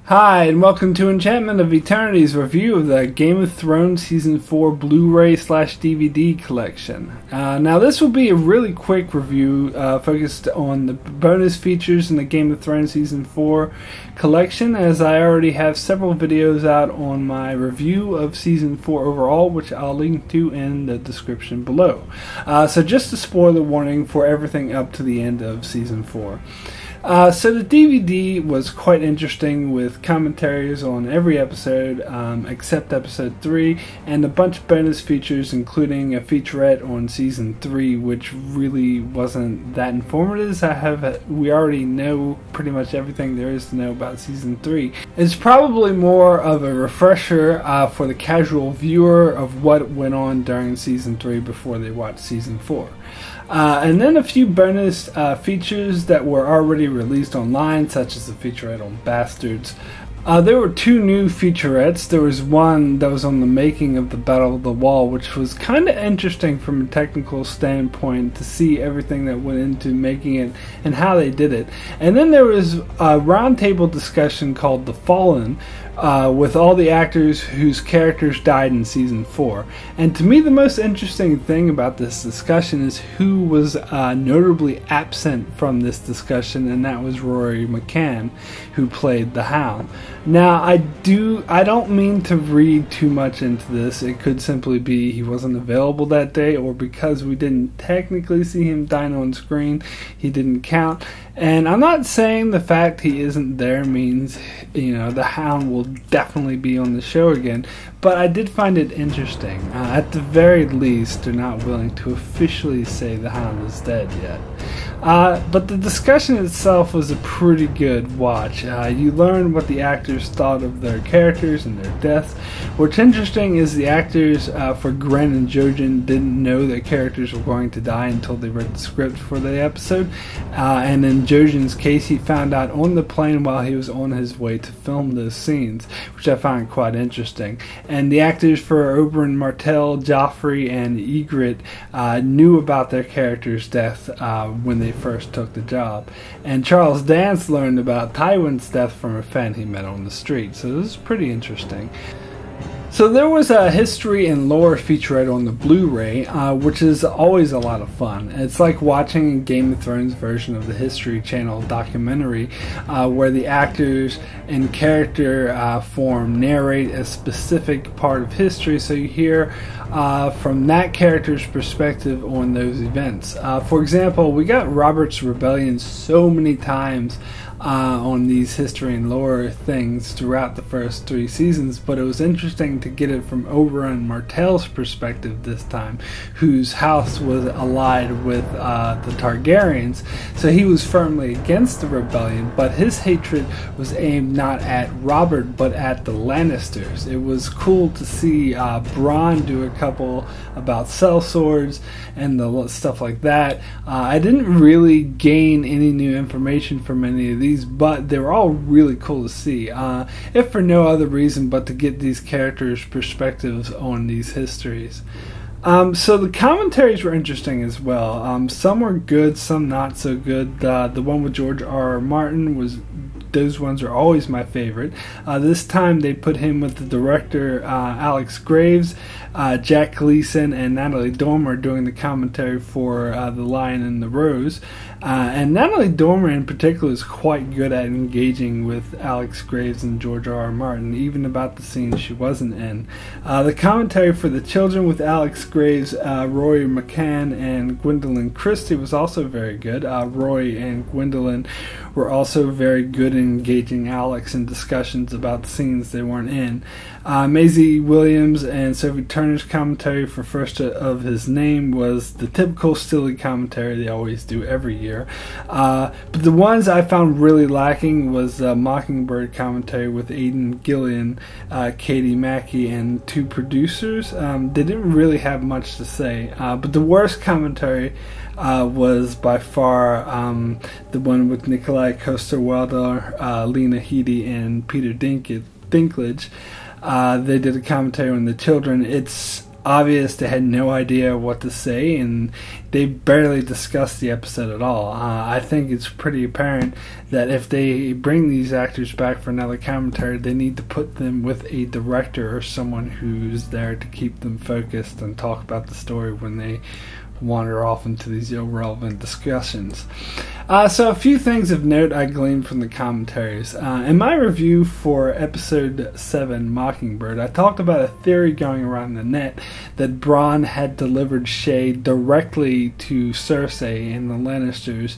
Hi, and welcome to Enchantment of Eternity's review of the Game of Thrones Season 4 Blu Ray / DVD collection. Now, this will be a really quick review focused on the bonus features in the Game of Thrones Season 4 collection, as I already have several videos out on my review of Season 4 overall, which I'll link to in the description below. So just a spoiler warning for everything up to the end of Season 4. So the DVD was quite interesting, with commentaries on every episode except episode 3, and a bunch of bonus features, including a featurette on season 3, which really wasn't that informative. We already know pretty much everything there is to know about season 3. It's probably more of a refresher for the casual viewer of what went on during season 3 before they watch season 4. And then a few bonus features that were already released online, such as the featurette on Bastards. There were two new featurettes. There was one that was on the making of the Battle of the Wall, which was kind of interesting from a technical standpoint to see everything that went into making it and how they did it. And then there was a roundtable discussion called The Fallen, with all the actors whose characters died in Season 4. And to me, the most interesting thing about this discussion is who was notably absent from this discussion, and that was Rory McCann, who played the Hound. Now, I don't mean to read too much into this. It could simply be he wasn't available that day, or because we didn't technically see him dying on screen, he didn't count. And I'm not saying the fact he isn't there means, the Hound will definitely be on the show again, but I did find it interesting. At the very least, they're not willing to officially say the Hound is dead yet. But the discussion itself was a pretty good watch. You learn what the actors thought of their characters and their deaths. What's interesting is the actors for Gren and Jojen didn't know that characters were going to die until they read the script for the episode. And in Jojen's case, he found out on the plane while he was on his way to film those scenes, which I found quite interesting. And the actors for Oberyn Martell, Joffrey, and Ygritte knew about their characters' death when they first took the job. And Charles Dance learned about Tywin's death from a fan he met on the street. So this is pretty interesting. So there was a history and lore featurette on the Blu Ray, which is always a lot of fun. It's like watching a Game of Thrones version of the History Channel documentary, where the actors in character form narrate a specific part of history, so you hear from that character's perspective on those events. For example, we got Robert's Rebellion so many times on these history and lore things throughout the first 3 seasons, but it was interesting to get it from Oberyn Martell's perspective this time, whose house was allied with the Targaryens, so he was firmly against the rebellion, but his hatred was aimed not at Robert but at the Lannisters. It was cool to see Bronn do a couple about sellswords and the stuff like that. I didn't really gain any new information from any of these, but they were all really cool to see, if for no other reason but to get these characters' perspectives on these histories. So the commentaries were interesting as well. Some were good, some not so good. The one with George R.R. Martin those ones are always my favorite. This time they put him with the director Alex Graves, Jack Gleason, and Natalie Dormer doing the commentary for The Lion and the Rose. And Natalie Dormer in particular is quite good at engaging with Alex Graves and George R.R. Martin, even about the scenes she wasn't in. The commentary for the children with Alex Graves, Rory McCann, and Gwendolyn Christie was also very good. Roy and Gwendolyn were also very good in engaging Alex in discussions about the scenes they weren't in. Maisie Williams and Sophie Turner's commentary for First of His Name was the typical silly commentary they always do every year. But the ones I found really lacking was Mockingbird commentary with Aidan Gillian, Katie Mackey, and 2 producers. They didn't really have much to say, but the worst commentary was by far the one with Nikolai Coster-Waldau, Lena Headey, and Peter Dinklage. They did a commentary on the children. It's obvious they had no idea what to say, and they barely discussed the episode at all. I think it's pretty apparent that if they bring these actors back for another commentary, they need to put them with a director or someone who's there to keep them focused and talk about the story when they wander off into these irrelevant discussions. So a few things of note I gleaned from the commentaries. In my review for episode 7, Mockingbird, I talked about a theory going around the net that Bronn had delivered Shae directly to Cersei and the Lannisters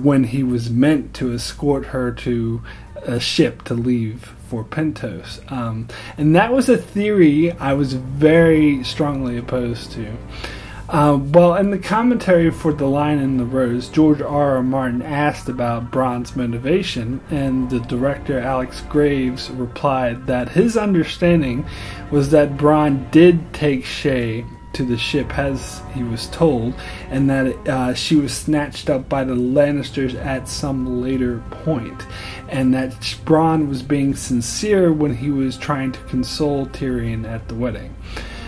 when he was meant to escort her to a ship to leave for Pentos. And that was a theory I was very strongly opposed to. Well, in the commentary for The Lion and the Rose, George R. R. Martin asked about Bronn's motivation, and the director Alex Graves replied that his understanding was that Bronn did take Shae to the ship as he was told, and that she was snatched up by the Lannisters at some later point, and that Bronn was being sincere when he was trying to console Tyrion at the wedding.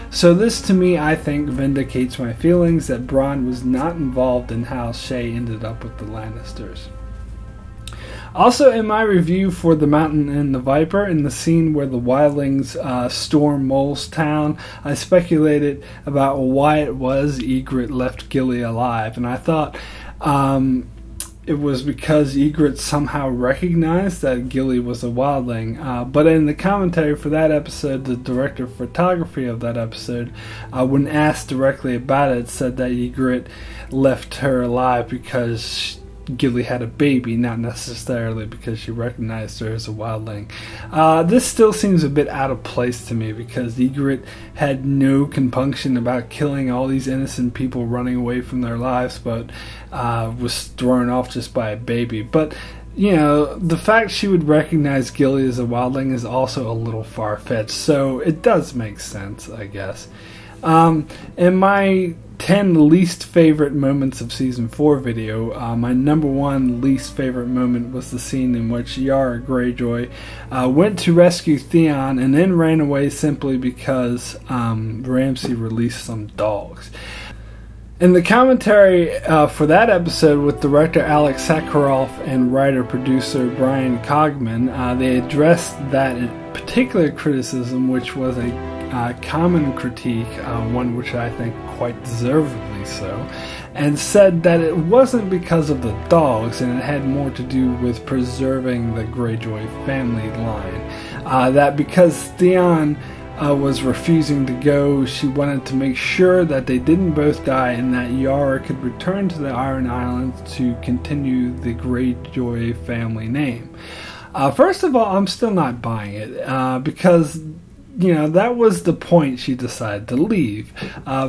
So this, to me, I think, vindicates my feelings that Bronn was not involved in how Shae ended up with the Lannisters. Also, in my review for The Mountain and the Viper, in the scene where the wildlings storm Mole's town, I speculated about why it was Ygritte left Gilly alive, and I thought it was because Ygritte somehow recognized that Gilly was a wildling. But in the commentary for that episode, the director of photography of that episode, when asked directly about it, said that Ygritte left her alive because Gilly had a baby, not necessarily because she recognized her as a wildling. This still seems a bit out of place to me, because Ygritte had no compunction about killing all these innocent people running away from their lives, but was thrown off just by a baby. But, you know, the fact she would recognize Gilly as a wildling is also a little far-fetched, so it does make sense, I guess. In my 10 least favorite moments of season 4 video, my number 1 least favorite moment was the scene in which Yara Greyjoy went to rescue Theon and then ran away simply because Ramsay released some dogs. In the commentary for that episode with director Alex Sakharov and writer-producer Brian Cogman, they addressed that particular criticism, which was a common critique, one which I think quite deservedly so, and said that it wasn't because of the dogs, and it had more to do with preserving the Greyjoy family line. That because Theon was refusing to go, she wanted to make sure that they didn't both die, and that Yara could return to the Iron Islands to continue the Greyjoy family name. First of all, I'm still not buying it, because you know, that was the point she decided to leave.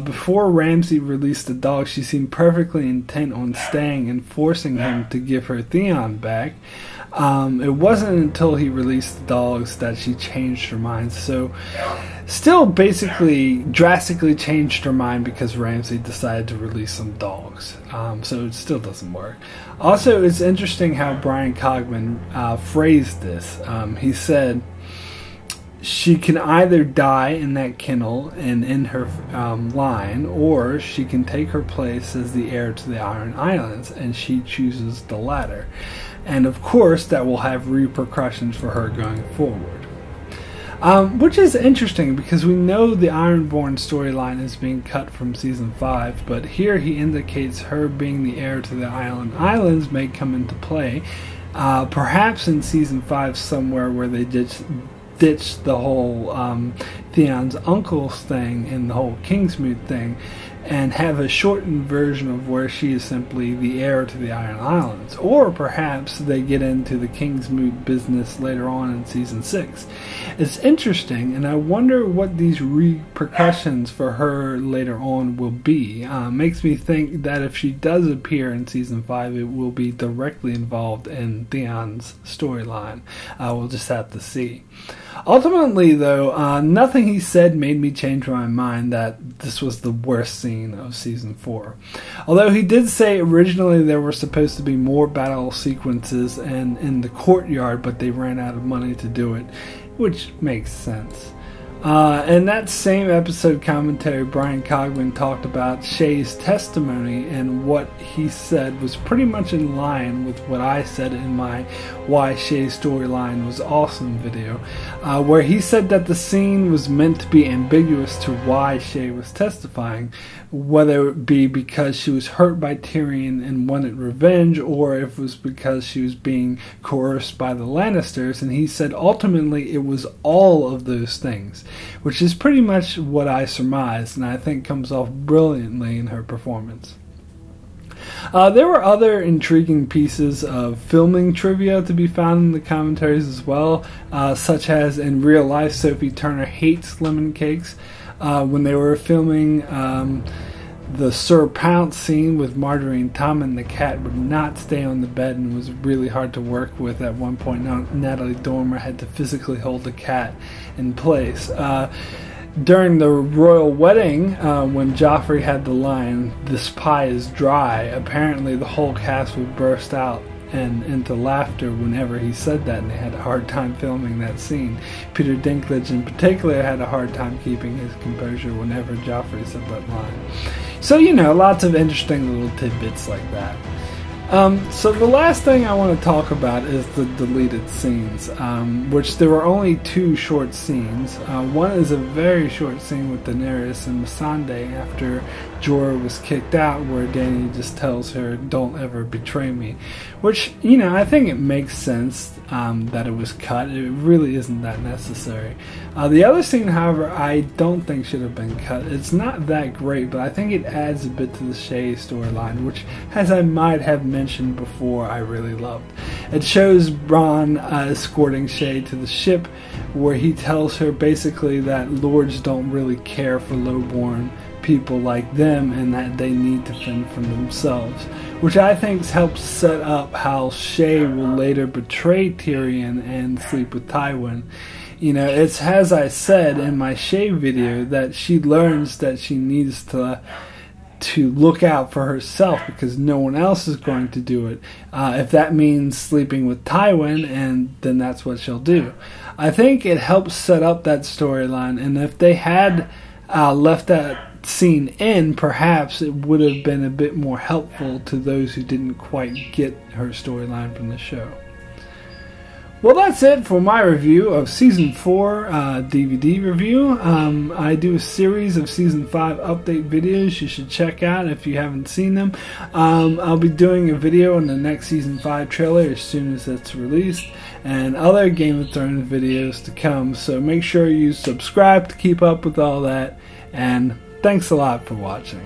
Before Ramsay released the dog, she seemed perfectly intent on staying and forcing him to give her Theon back. It wasn't until he released the dogs that she changed her mind. So, still basically drastically changed her mind because Ramsay decided to release some dogs. So it still doesn't work. Also, it's interesting how Brian Cogman phrased this. He said, she can either die in that kennel and in her line, or she can take her place as the heir to the Iron Islands, and she chooses the latter. And of course, that will have repercussions for her going forward. Which is interesting, because we know the Ironborn storyline is being cut from Season 5, but here he indicates her being the heir to the Iron Islands may come into play, perhaps in Season 5 somewhere where they ditch the whole Theon's uncle's thing and the whole Kingsmoot thing, and have a shortened version of where she is simply the heir to the Iron Islands. Or perhaps they get into the Kingsmoot business later on in Season 6. It's interesting, and I wonder what these repercussions for her later on will be. Makes me think that if she does appear in Season 5, it will be directly involved in Theon's storyline. We'll just have to see. Ultimately, though, nothing he said made me change my mind that this was the worst scene of Season 4. Although he did say originally there were supposed to be more battle sequences in the courtyard, but they ran out of money to do it, which makes sense. In that same episode commentary, Brian Cogman talked about Shay's testimony, and what he said was pretty much in line with what I said in my Why Shay's Storyline Was Awesome video, where he said that the scene was meant to be ambiguous to why Shay was testifying, whether it be because she was hurt by Tyrion and wanted revenge, or if it was because she was being coerced by the Lannisters, and he said ultimately it was all of those things, which is pretty much what I surmised, and I think comes off brilliantly in her performance. There were other intriguing pieces of filming trivia to be found in the commentaries as well, such as in real life Sophie Turner hates lemon cakes. When they were filming the Sir Pounce scene with Marjorie Tommen, the cat would not stay on the bed and was really hard to work with. At one point, Natalie Dormer had to physically hold the cat in place. During the royal wedding, when Joffrey had the line, "This pie is dry," apparently the whole cast would burst out and into laughter whenever he said that, and they had a hard time filming that scene. Peter Dinklage in particular had a hard time keeping his composure whenever Joffrey said that line. So, you know, lots of interesting little tidbits like that. So the last thing I want to talk about is the deleted scenes, which there were only 2 short scenes. One is a very short scene with Daenerys and Missandei after Jorah was kicked out, where Dany just tells her, "Don't ever betray me," which, you know, I think it makes sense that it was cut. It really isn't that necessary. The other scene, however, I don't think should have been cut. It's not that great, but I think it adds a bit to the Shay storyline, which, as I might have mentioned before, I really loved. It shows Bronn escorting Shay to the ship, where he tells her basically that lords don't really care for lowborn people like them, and that they need to fend for themselves, which I think helps set up how Shay will later betray Tyrion and sleep with Tywin. You know, it's as I said in my Shay video, that she learns that she needs to look out for herself because no one else is going to do it. If that means sleeping with Tywin, and then that's what she'll do. I think it helps set up that storyline, and if they had left that scene in, perhaps it would have been a bit more helpful to those who didn't quite get her storyline from the show. Well, that's it for my review of Season 4 DVD review. I do a series of Season 5 update videos you should check out if you haven't seen them. I'll be doing a video on the next Season 5 trailer as soon as it's released, and other Game of Thrones videos to come, so make sure you subscribe to keep up with all that, and thanks a lot for watching.